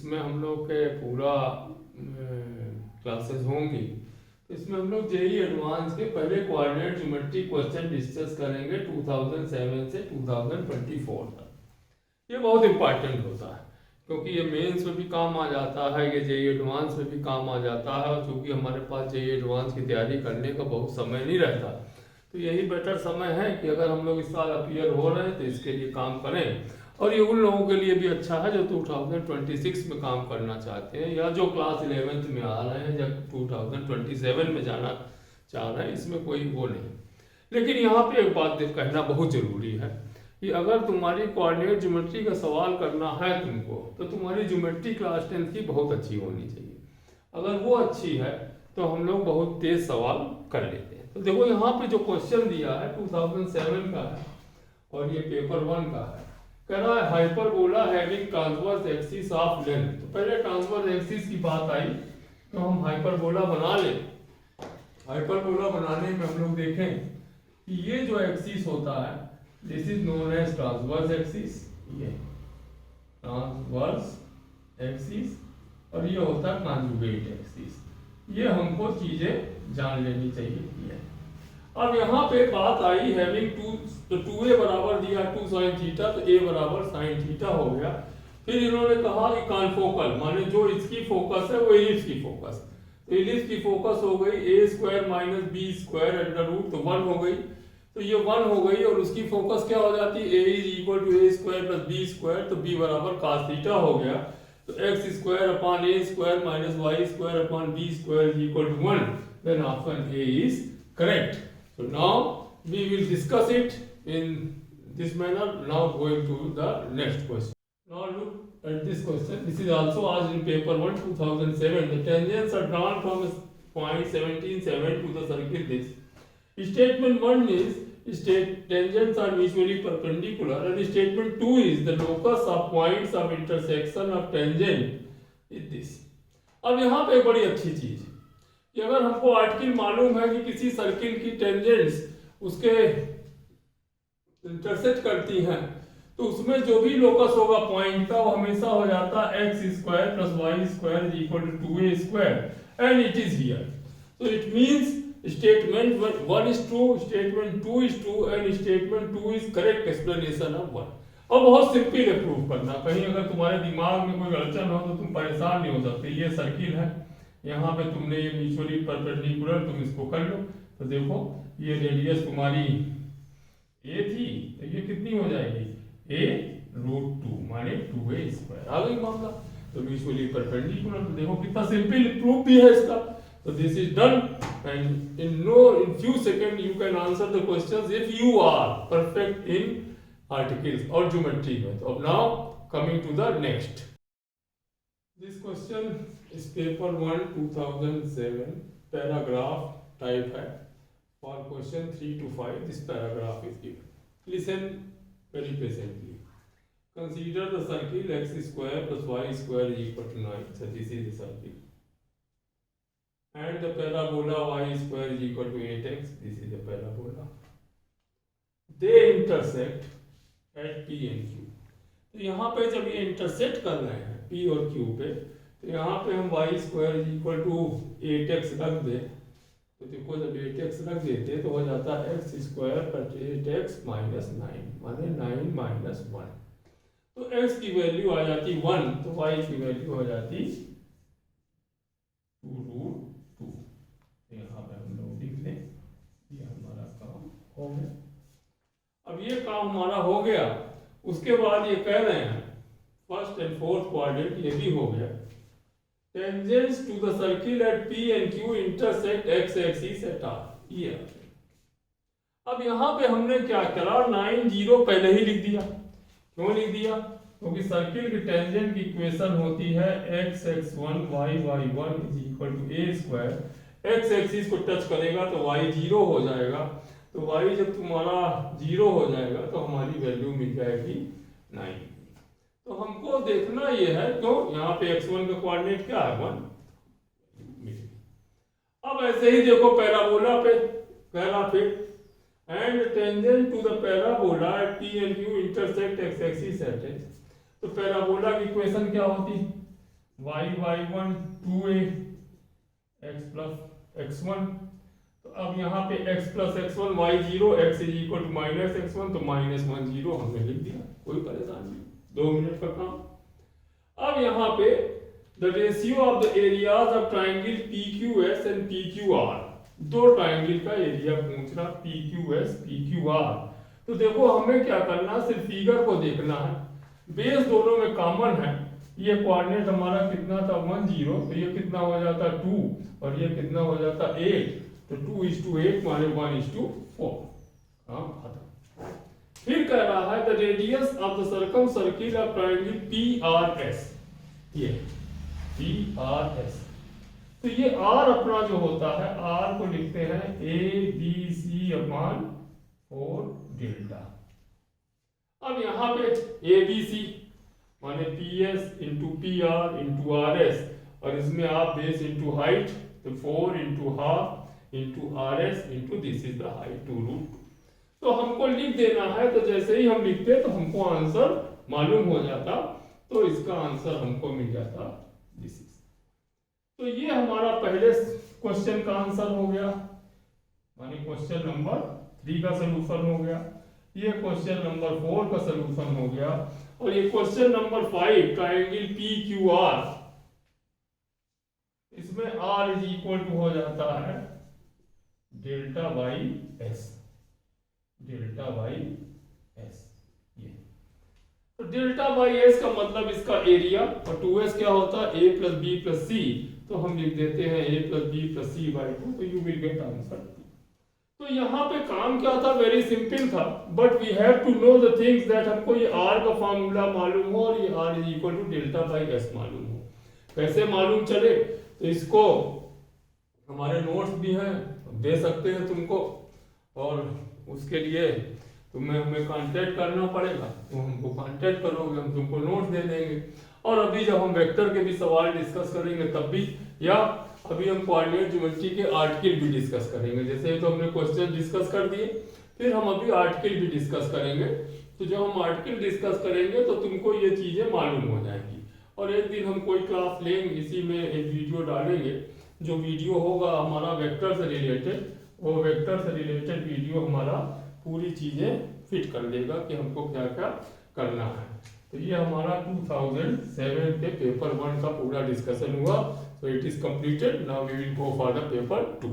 इसमें हम लोग के पूरा क्लासेस होंगी। तो इसमें हम लोग जेई एडवांस के पहले कोऑर्डिनेट ज्योमेट्री क्वेश्चन डिस्कस करेंगे 2007 से 2024 तक। ये बहुत इंपॉर्टेंट होता है क्योंकि ये मेंस में भी काम आ जाता है, ये जेई एडवांस में भी काम आ जाता है। और चूँकि हमारे पास जेई एडवांस की तैयारी करने का बहुत समय नहीं रहता, तो यही बेटर समय है कि अगर हम लोग इस साल अपीयर हो रहे हैं तो इसके लिए काम करें। और ये उन लोगों के लिए भी अच्छा है जो 2026 में काम करना चाहते हैं या जो क्लास 11th में आ रहे हैं या 2027 में जाना चाह रहे हैं। इसमें कोई वो नहीं। लेकिन यहाँ पे एक बात कहना बहुत ज़रूरी है कि अगर तुम्हारी कोऑर्डिनेट ज्योमेट्री का सवाल करना है तुमको, तो तुम्हारी ज्योमेट्री क्लास 10th की बहुत अच्छी होनी चाहिए। अगर वो अच्छी है तो हम लोग बहुत तेज सवाल कर लेते हैं। तो देखो यहाँ पे जो क्वेश्चन दिया है 2007 का है और ये पेपर 1 का है। कह रहा है hyperbola having transverse axis of length. तो पहले ट्रांसवर्स एक्सिस की बात आई तो हम हाइपरबोला बना लें। हाइपरबोला बनाने में हम लोग देखें कि ये जो एक्सिस होता है this is known as transverse axis, ये ट्रांसवर्स एक्सिस, और ये होता है कॉन्जुगेट एक्सिस। ये हमको चीजें जान लेनी चाहिए। ये अब यहाँ पे बात आई हैविंग टू, तो 2a बराबर दिया 2 sin थीटा, तो a बराबर sin थीटा हो गया। फिर इन्होंने कहा कि कॉन्फोकल माने जो इसकी फोकस है वो इलिप्स की फोकस, तो इलिप्स की फोकस हो गई a square minus B square under root, तो 1 हो गई। तो ये 1 हो गई और उसकी फोकस क्या हो जाती है a is equal to a square plus B square, तो b बराबर cos थीटा हो गया। तो x square upon a square minus y square upon b square is equal to 1, then option a is correct. So now we will discuss it in this manner. Now going to the next question. Now look at this question. This is also asked in paper 1 2007. The tangents are drawn from point 17,7 to the circle this. Statement 1 is tangents are mutually perpendicular, and statement 2 is the locus of points of intersection of tangent is this. अब यहाँ पे बड़ी अच्छी चीज कि अगर हमको article मालूम है कि किसी सर्किल की टेंजेंट्स उसके इंटरसेक्ट करती हैं, तो उसमें जो भी लोकस होगा पॉइंट का वो हमेशा हो जाता है x square plus y square is equal to 2a square, and it is here. तो it means statement 1 is true, statement 2 is true, and statement 2 is correct explanation of 1। और बहुत सिंपल है प्रूफ करना। कहीं अगर तुम्हारे दिमाग में कोई अड़चन हो तो तुम परेशान नहीं हो सकते। ये सर्किल है, यहाँ पे तुमने ये म्यूचुअली परपेंडिकुलर, तुम इसको कर लो। तो देखो ये रेडियस तुम्हारी a थी, तो ये कितनी हो जाएगी a रूट 2 माने 2a स्क्वायर, आ गई मामला। तो म्यूचुअली परपेंडिकुलर, तो देखो कितना सिंपल प्रूफ भी है इसका। तो this is done, and in few second you can answer the questions if you are perfect in articles और ज्योमेट्री में। तो अब now coming to the next, this question is paper 1 2007 paragraph type है। For question 3 to 5 this paragraph is given. Listen very patiently. Consider the circle x square plus y square is equal to 9. So this is the circle. And the parabola y square is equal to 8x. This is the parabola. They intersect at P and Q. तो यहाँ पे जब ये intersect कर रहे हैं P और Q पे, तो यहाँ पे हम y square is equal to 8x रख दे। तो देखो जब 8x रख देते तो हो जाता है x square plus 8x minus 9 माने 9 माइनस 1। तो x की वैल्यू आ जाती 1, तो y की वैल्यू हो जाती 2 रूट 2। यहाँ पे हम लोग लिख लें, ये हमारा काम हो गया। अब ये काम हमारा हो गया, उसके बाद ये कह रहे हैं फर्स्ट एंड फोर्थ क्वाड्रेंट ये भी हो गया। Tangents to the circle at P and Q intersect x axis at R. ये अब यहाँ पे हमने क्या करा, 9 0 पहले ही लिख दिया। क्यों लिख दिया? क्योंकि सर्किल की टेंजेंट की इक्वेशन होती है x x1 y y1 is equal to a square. x axis को टच करेगा तो y 0 हो जाएगा, तो y जब तुम्हारा 0 हो जाएगा तो हमारी वैल्यू मिल जाएगी 9। तो हमको देखना ये है, तो यहाँ पे x1 का कोऑर्डिनेट क्या है 1। अब ऐसे ही देखो पैराबोला पे कह रहा फिर and tangent to the parabola at P and Q intersect x axis at x। तो पैराबोला की इक्वेशन क्या होती, y1 2a x plus x1। तो अब यहाँ पे x plus x1 y0 x is equal to minus x1, तो minus 1 0 हमने लिख दिया, कोई परेशानी नहीं, 2 मिनट का काम। अब यहाँ पे the ratio of the areas of triangle PQS and PQR, दो ट्राइंगल का एरिया पूछ रहा PQS PQR। तो देखो हमें क्या करना, सिर्फ फिगर को देखना है, बेस दोनों में कॉमन है। ये कोऑर्डिनेट हमारा कितना था 1 0, तो ये कितना हो जाता 2 और ये कितना हो जाता 8, तो 2:8 माने 1:4। हाँ खत्म। फिर कह रहा है the radius of the circum circle of triangle PRS, ये PRS। तो ये R अपना जो होता है, R को लिखते हैं ABC/4 डेल्टा। अब यहाँ पे ABC माने PS into PR into RS, और इसमें आप बेस इंटू हाइट, तो 4 into half into RS into this is the height 2√2। तो हमको लिख देना है, तो जैसे ही हम लिखते तो हमको आंसर मालूम हो जाता, तो इसका आंसर हमको मिल जाता दिस इज। तो ये हमारा पहले क्वेश्चन का आंसर हो गया, माने क्वेश्चन नंबर 3 का सलूशन हो गया। ये क्वेश्चन नंबर 4 का सलूशन हो गया। और ये क्वेश्चन नंबर 5 ट्रायंगल PQR, इसमें R इज इक्वल टू हो जाता है delta by S, delta by S। ये तो डेल्टा बाई S का मतलब इसका एरिया, और 2S क्या होता है A plus B plus C, तो हम लिख देते हैं A plus B plus C by 2, तो यू विल गेट आंसर। तो यहाँ पे काम क्या था, वेरी सिंपल था, but we have to know the things that हमको ये R का फार्मूला मालूम हो और ये R is equal to delta by S मालूम हो। कैसे मालूम चले, तो इसको हमारे नोट्स भी हैं, दे सकते हैं तुमको, और उसके लिए तुम्हें हमें कांटेक्ट करना पड़ेगा, तो हमको कांटेक्ट करोगे, हम तुमको नोट्स दे देंगे। और अभी जब हम वेक्टर के भी सवाल डिस्कस करेंगे तब भी, या अभी हम कोऑर्डिनेट ज्योमेट्री के आर्टिकल भी डिस्कस करेंगे। जैसे तो हमने क्वेश्चन डिस्कस कर दिए, फिर हम अभी आर्टिकल भी डिस्कस करेंगे। तो जब हम आर्टिकल डिस्कस करेंगे तो तुमको ये चीजें मालूम हो जाएंगी। और एक दिन हम कोई क्लास लेंगे, इसी में एक वीडियो डालेंगे, जो वीडियो होगा हमारा वेक्टर से रिलेटेड, वो वेक्टर से रिलेटेड वीडियो हमारा पूरी चीजें फिट कर देगा कि हमको क्या क्या करना है। तो ये हमारा 2007 के पेपर 1 का पूरा डिस्कशन हुआ। So it is completed. Now we will go for the paper 2.